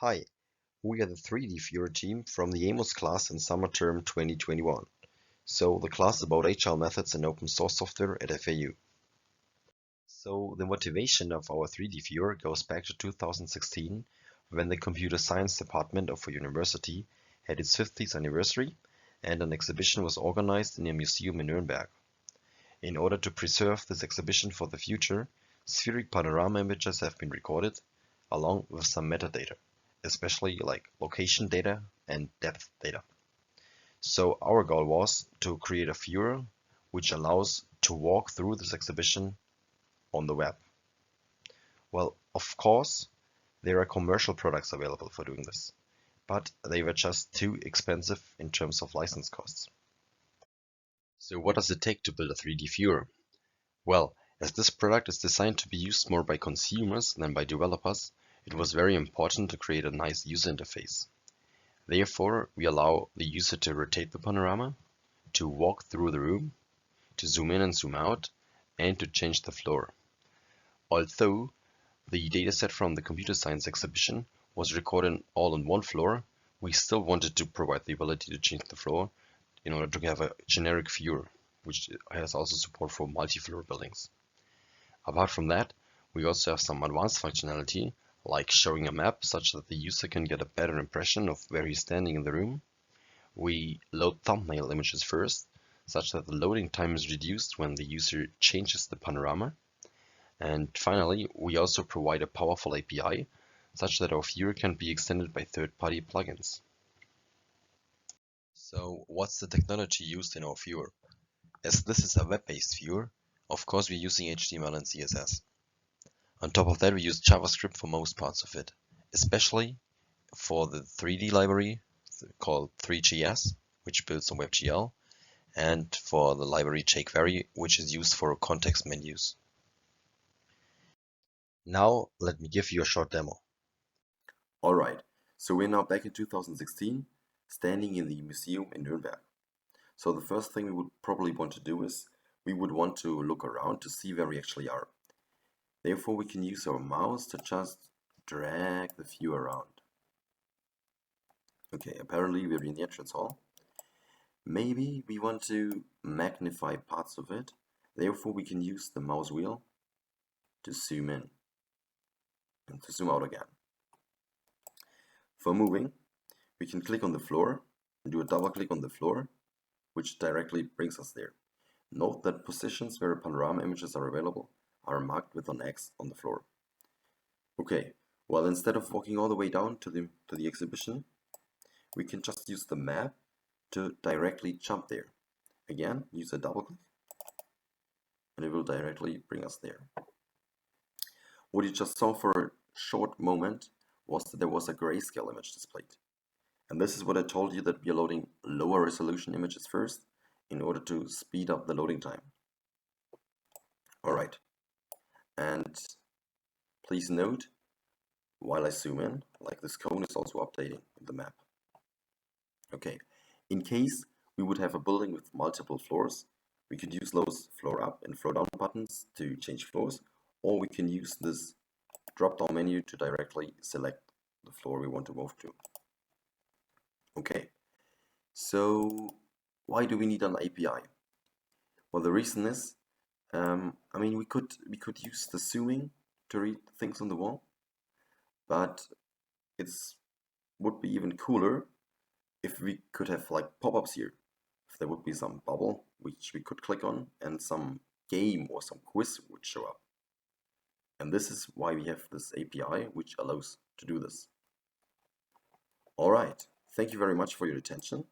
Hi, we are the 3D Viewer team from the AMOS class in summer term 2021. So the class is about agile methods and open source software at FAU. So the motivation of our 3D Viewer goes back to 2016 when the computer science department of a university had its 50th anniversary and an exhibition was organized in a museum in Nuremberg. In order to preserve this exhibition for the future, spheric panorama images have been recorded along with some metadata, especially like location data and depth data. So our goal was to create a viewer which allows to walk through this exhibition on the web. Well, of course, there are commercial products available for doing this, but they were just too expensive in terms of license costs. So what does it take to build a 3D viewer? Well, as this product is designed to be used more by consumers than by developers, it was very important to create a nice user interface. Therefore, we allow the user to rotate the panorama, to walk through the room, to zoom in and zoom out, and to change the floor. Although the dataset from the computer science exhibition was recorded all on one floor, we still wanted to provide the ability to change the floor in order to have a generic viewer, which has also support for multi-floor buildings. Apart from that, we also have some advanced functionality, like showing a map such that the user can get a better impression of where he's standing in the room. We load thumbnail images first, such that the loading time is reduced when the user changes the panorama. And finally, we also provide a powerful API, such that our viewer can be extended by third-party plugins. So what's the technology used in our viewer? As this is a web-based viewer, of course we're using HTML and CSS. On top of that, we use JavaScript for most parts of it, especially for the 3D library called 3GS, which builds on WebGL, and for the library jQuery, which is used for context menus. Now, let me give you a short demo. Alright, so we're now back in 2016, standing in the museum in Nuremberg. So the first thing we would probably want to do is, we would want to look around to see where we actually are. Therefore, we can use our mouse to just drag the view around. Okay, apparently we're in the entrance hall. Maybe we want to magnify parts of it. Therefore, we can use the mouse wheel to zoom in and to zoom out again. For moving, we can click on the floor and do a double click on the floor, which directly brings us there. Note that positions where panorama images are available are marked with an X on the floor. Okay, well, instead of walking all the way down to the exhibition, we can just use the map to directly jump there. Again, use a double click and it will directly bring us there. What you just saw for a short moment was that there was a grayscale image displayed. And this is what I told you, that we are loading lower resolution images first in order to speed up the loading time. Alright, and please note, while I zoom in, like this cone is also updating the map. Okay, in case we would have a building with multiple floors, we could use those floor up and floor down buttons to change floors, or we can use this drop down menu to directly select the floor we want to move to. Okay, so why do we need an API? Well, the reason is, we could use the zooming to read things on the wall, but it would be even cooler if we could have like pop-ups here. If there would be some bubble which we could click on and some game or some quiz would show up. And this is why we have this API which allows to do this. Alright, thank you very much for your attention.